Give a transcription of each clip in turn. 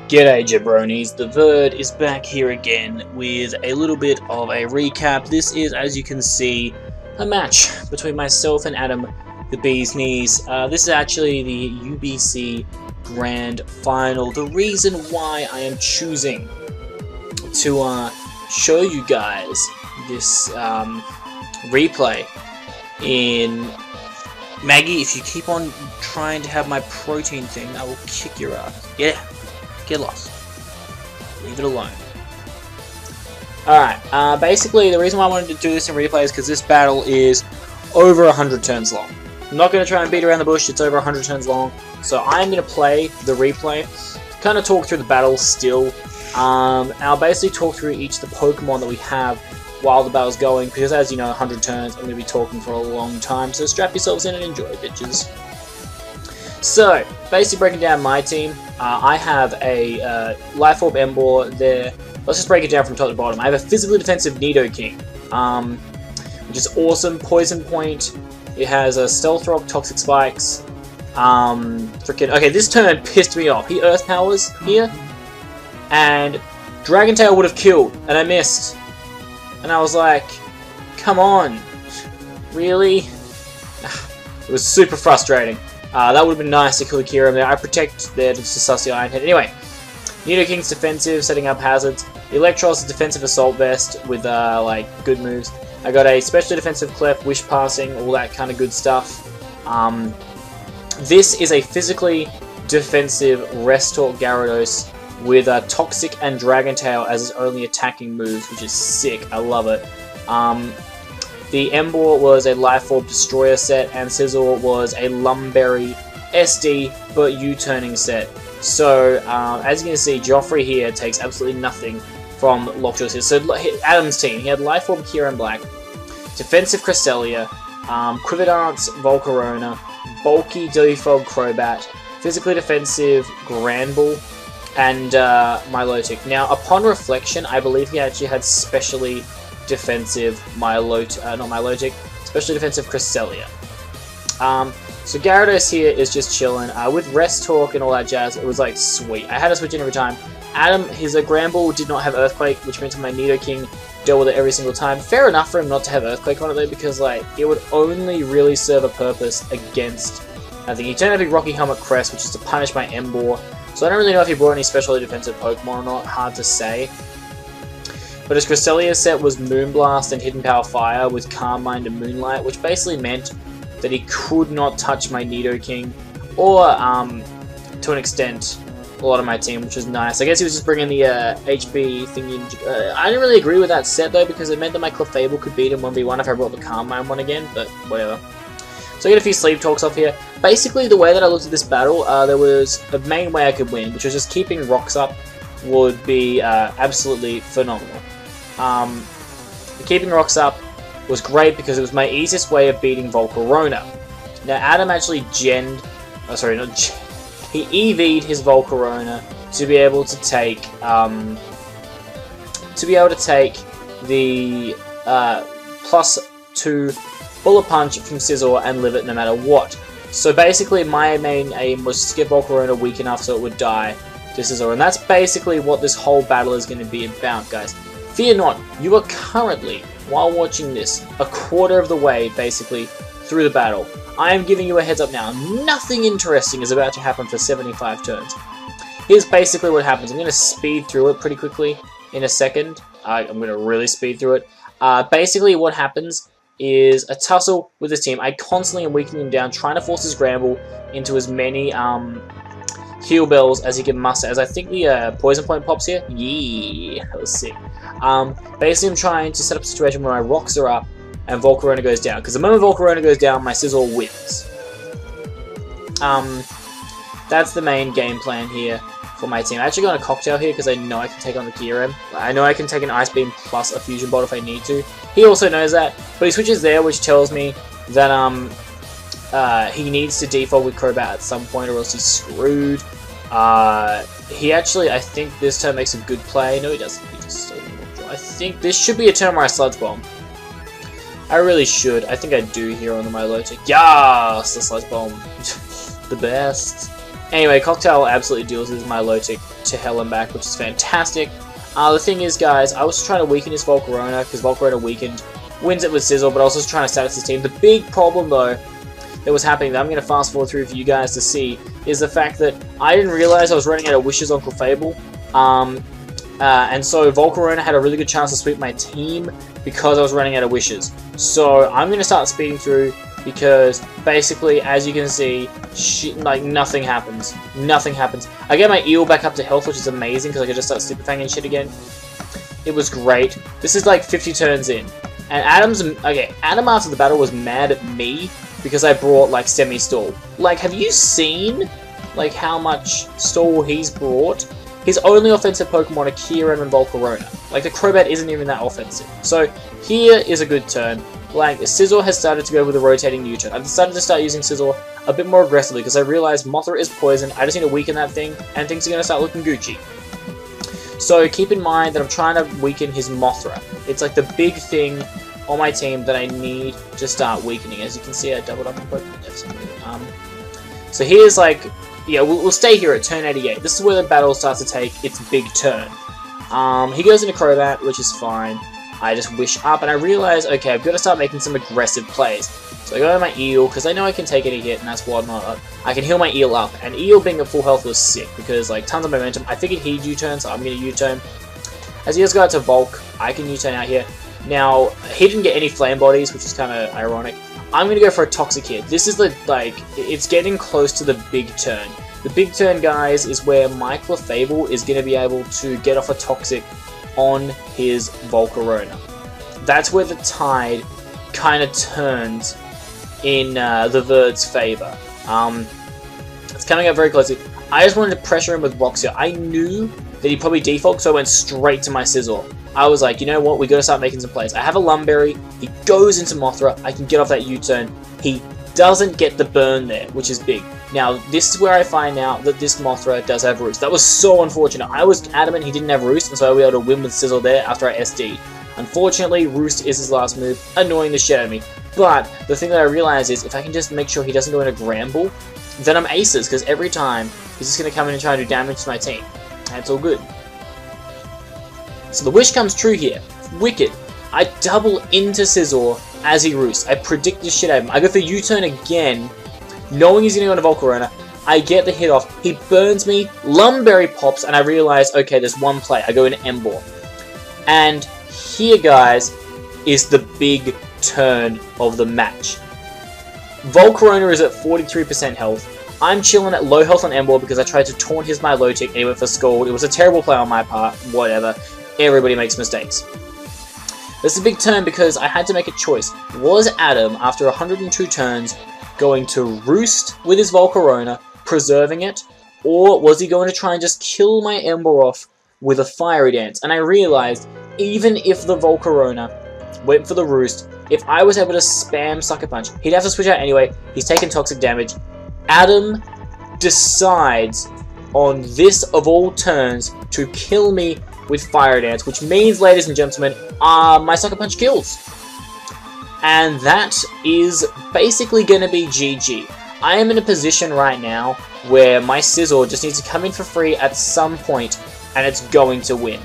G'day jabronis, the Verd is back here again with a little bit of a recap. This is, as you can see, a match between myself and Adam, the Bee's Knees. This is actually the UBC Grand Final. The reason why I am choosing to show you guys this replay in... Maggie, if you keep on trying to have my protein thing, I will kick your ass. Yeah. Get lost. Leave it alone. Alright, basically the reason why I wanted to do this in replay is because this battle is over 100 turns long. I'm not going to try and beat around the bush, it's over 100 turns long. So I'm going to play the replay, kind of talk through the battle still. And I'll basically talk through each of the Pokemon that we have while the battle's going, because as you know, 100 turns, I'm going to be talking for a long time. So strap yourselves in and enjoy, bitches. So, basically breaking down my team, I have a Life Orb Emboar there. Let's just break it down from top to bottom. I have a physically defensive Nidoking, which is awesome. Poison Point. It has a Stealth Rock, Toxic Spikes. Okay, this turn pissed me off. He Earth Powers here, and Dragon Tail would have killed, and I missed. And I was like, come on, really? It was super frustrating. That would have been nice to kill the Kyurem there. I protect there to suss the Iron Head. Anyway, Nidoking's defensive, setting up hazards. Electros is defensive Assault Vest with like good moves. I got a specially defensive Clef, Wish Passing, all that kind of good stuff. This is a physically defensive Restor Gyarados with Toxic and Dragon Tail as its only attacking moves, which is sick. I love it. The Emboar was a Life Orb Destroyer set, and Scizor was a Lumberry SD, but U-turning set. So, as you can see, Joffrey here takes absolutely nothing from Lockjaw's here. So, Adam's team, he had Life Orb Kyurem Black, Defensive Cresselia, Quiver Dance Volcarona, Bulky Defog Crobat, Physically Defensive Granbull, and Milotic. Now, upon reflection, I believe he actually had specially defensive specially defensive Cresselia. So Gyarados here is just chilling. With Rest Talk and all that jazz, it was like sweet. I had to switch in every time. Adam, his Granbull did not have Earthquake, which means my Nidoking dealt with it every single time. Fair enough for him not to have Earthquake on it though, because like it would only really serve a purpose against, I think he turned out to be Rocky Helmet Crest, which is to punish my Emboar. So I don't really know if he brought any specially defensive Pokemon or not, hard to say. But his Cresselia set was Moonblast and Hidden Power Fire with Calm Mind and Moonlight, which basically meant that he could not touch my Nidoking, or, to an extent, a lot of my team, which was nice. I guess he was just bringing the HB thing in. I didn't really agree with that set, though, because it meant that my Clefable could beat him 1v1 if I brought the Calm Mind one again, but whatever. So I get a few sleep talks off here. Basically, the way that I looked at this battle, there was a main way I could win, which was just keeping rocks up would be absolutely phenomenal. Keeping rocks up was great because it was my easiest way of beating Volcarona. Now Adam actually he EV'd his Volcarona to be able to take the +2 Bullet Punch from Scizor and live it no matter what. So basically my main aim was to get Volcarona weak enough so it would die to Scizor, and that's basically what this whole battle is going to be about, guys. Fear not, you are currently, while watching this, a quarter of the way, basically, through the battle. I am giving you a heads up now. Nothing interesting is about to happen for 75 turns. Here's basically what happens. I'm going to speed through it pretty quickly in a second. I'm going to really speed through it. Basically, what happens is a tussle with his team. I constantly am weakening him down, trying to force his Granbull into as many heal bells as he can muster. As I think the Poison Point pops here. Yeah, that was sick. Basically, I'm trying to set up a situation where my rocks are up and Volcarona goes down. Because the moment Volcarona goes down, my Scizor wins. That's the main game plan here for my team. I actually got a Cocktail here because I know I can take on the Kyurem. I know I can take an Ice Beam plus a Fusion Bolt if I need to. He also knows that, but he switches there, which tells me that he needs to defog with Crobat at some point or else he's screwed. He actually, I think this turn makes a good play. No, he doesn't. He just I think this should be a turn where I Sludge Bomb. I really should. I think I do here on the Milotic. Yes! The Sludge Bomb. The best. Anyway, Cocktail absolutely deals with my low tick to hell and back, which is fantastic. The thing is, guys, I was trying to weaken his Volcarona, because Volcarona weakened, wins it with Sizzle, but I was also trying to status his team. The big problem, though, that was happening, that I'm going to fast forward through for you guys to see, is the fact that I didn't realize I was running out of wishes on Clefable, and so Volcarona had a really good chance to sweep my team because I was running out of wishes. So I'm going to start speeding through, because basically, as you can see, like nothing happens. Nothing happens. I get my eel back up to health, which is amazing, because I could just start super fanging shit again. It was great. This is like 50 turns in. And Adam after the battle was mad at me because I brought like semi-stall. Like, have you seen like how much stall he's brought? His only offensive Pokemon are Kyurem and Volcarona. Like, the Crobat isn't even that offensive. So here is a good turn. Like, Scizor has started to go with a rotating U-turn. I've decided to start using Scizor a bit more aggressively because I realized Mothra is poison. I just need to weaken that thing, and things are going to start looking Gucci. So keep in mind that I'm trying to weaken his Mothra. It's like the big thing on my team that I need to start weakening. As you can see, I doubled up on Pokemon. So here's like, yeah, we'll stay here at turn 88. This is where the battle starts to take its big turn. He goes into Crobat, which is fine. I just wish up, and I realize, okay, I've got to start making some aggressive plays. So I go to my Eel, because I know I can take any hit, and that's whatnot. I can heal my Eel up, and Eel being at full health was sick, because, like, tons of momentum. I figured he'd U-turn, so I'm going to U-turn. As he does go out to Volk, I can U-turn out here. Now, he didn't get any Flame Bodies, which is kind of ironic. I'm going to go for a Toxic hit. This is the, like, it's getting close to the big turn. The big turn, guys, is where my Clefable is going to be able to get off a Toxic on his Volcarona. That's where the tide kind of turns in the Verd's favor. It's coming up very closely. I just wanted to pressure him with Rocks here. I knew that he'd probably default, so I went straight to my Scizor. I was like, you know what, we got to start making some plays. I have a Lumberry, he goes into Mothra, I can get off that U-turn. He doesn't get the burn there, which is big. Now, this is where I find out that this Mothra does have Roost. That was so unfortunate. I was adamant he didn't have Roost, and so I was able to win with Sizzle there after I SD'd. Unfortunately, Roost is his last move, annoying the shit out of me. But the thing that I realize is, if I can just make sure he doesn't go into Gramble, then I'm aces, because every time he's just going to come in and try and do damage to my team. And it's all good. So the wish comes true here. Wicked. I double into Scizor as he roosts. I predict the shit out of him. I go for U-turn again, knowing he's going to go into Volcarona. I get the hit off. He burns me. Lumberry pops, and I realize, okay, there's one play. I go into Emboar. And here, guys, is the big turn of the match. Volcarona is at 43% health. I'm chilling at low health on Emboar because I tried to taunt his Milotic and he went for Scald. It was a terrible play on my part. Whatever. Everybody makes mistakes. This is a big turn because I had to make a choice. Was Adam, after 102 turns, going to roost with his Volcarona, preserving it, or was he going to try and just kill my Emboar off with a Fiery Dance? And I realized, even if the Volcarona went for the roost, if I was able to spam Sucker Punch, he'd have to switch out anyway. He's taking toxic damage. Adam decides on this of all turns to kill me with Fire Dance, which means, ladies and gentlemen, my Sucker Punch kills. And that is basically going to be GG. I am in a position right now where my Scizor just needs to come in for free at some point, and it's going to win.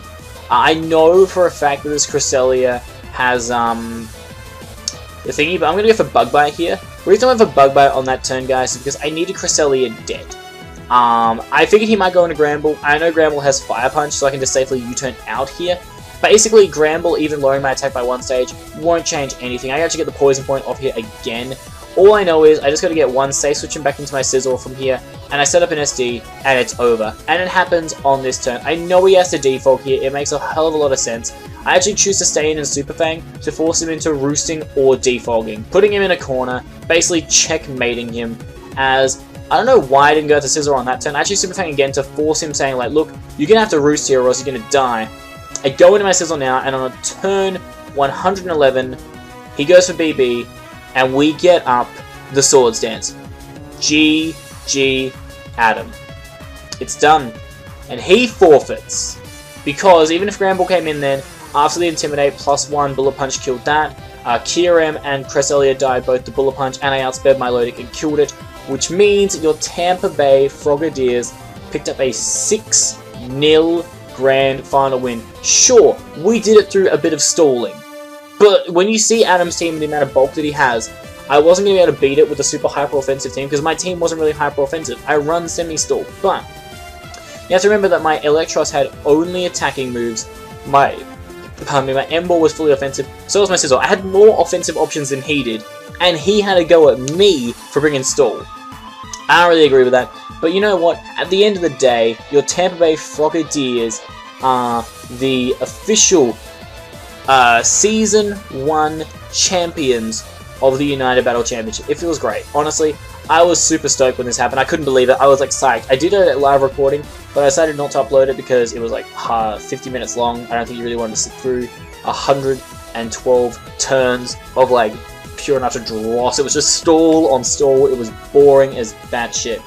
I know for a fact that this Cresselia has the thingy, but I'm going to go for Bug Bite here. The reason I went for Bug Bite on that turn, guys, is because I needed Cresselia dead. I figured he might go into Gramble. I know Gramble has Fire Punch, so I can just safely U-turn out here. Basically, Gramble, even lowering my attack by one stage, won't change anything. I actually get the Poison Point off here again. All I know is I just got to get one safe switching back into my Scizor from here, and I set up an SD, and it's over. And it happens on this turn. I know he has to default here. It makes a hell of a lot of sense. I actually choose to stay in Super Fang to force him into roosting or defogging, putting him in a corner, basically checkmating him as... I don't know why I didn't go to Scizor on that turn. I actually Super Fang again to force him, saying, like, look, you're going to have to roost here or else you're going to die. I go into my Scizor now, and on a turn 111, he goes for BB, and we get up the Swords Dance. GG Adam. It's done. And he forfeits. Because even if Gramble came in then, after the Intimidate, +1 Bullet Punch killed that. Kyurem and Cresselia died both to Bullet Punch, and I outsped my Milotic and killed it. which means your Tampa Bay Frogadiers picked up a 6-0 grand final win. Sure, we did it through a bit of stalling, but when you see Adam's team and the amount of bulk that he has, I wasn't going to be able to beat it with a super hyper-offensive team because my team wasn't really hyper-offensive. I run semi-stall, but you have to remember that my Electros had only attacking moves. My M-Ball was fully offensive, so was my Sizzle. I had more offensive options than he did, and he had to go at me for bringing stall. I don't really agree with that, but you know what? At the end of the day, your Tampa Bay Frogadiers are the official Season 1 champions of the United Battle Championship. It feels great. Honestly, I was super stoked when this happened. I couldn't believe it. I was like psyched. I did a live recording, but I decided not to upload it because it was like 50 minutes long. I don't think you really wanted to sit through 112 turns of like pure and utter dross. It was just stall on stall. It was boring as batshit.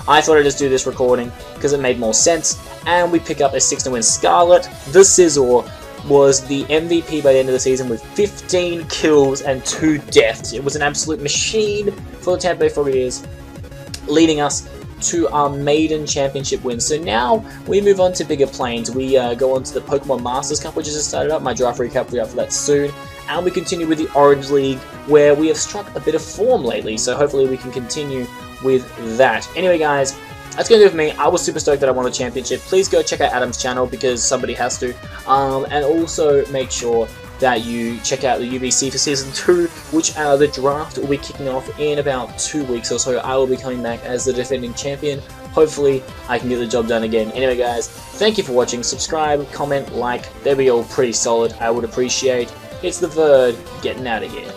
I thought I'd just do this recording because it made more sense, and we pick up a 6-0 win. Scarlet, the Scizor, was the MVP by the end of the season with 15 kills and 2 deaths. It was an absolute machine for the Tampa Bay Frogadiers, leading us to our maiden championship win. So now we move on to bigger planes. We go on to the Pokemon Masters Cup, which has just started up. My draft recap will be up for that soon. And we continue with the Orange League, where we have struck a bit of form lately, so hopefully we can continue with that. Anyway, guys, that's going to do it for me. I was super stoked that I won the championship. Please go check out Adam's channel because somebody has to. And also make sure that you check out the UBC for Season 2, which the draft will be kicking off in about 2 weeks or so. I will be coming back as the defending champion. Hopefully, I can get the job done again. Anyway, guys, thank you for watching. Subscribe, comment, like. They'll be all pretty solid. I would appreciate. It's the Verd getting out of here.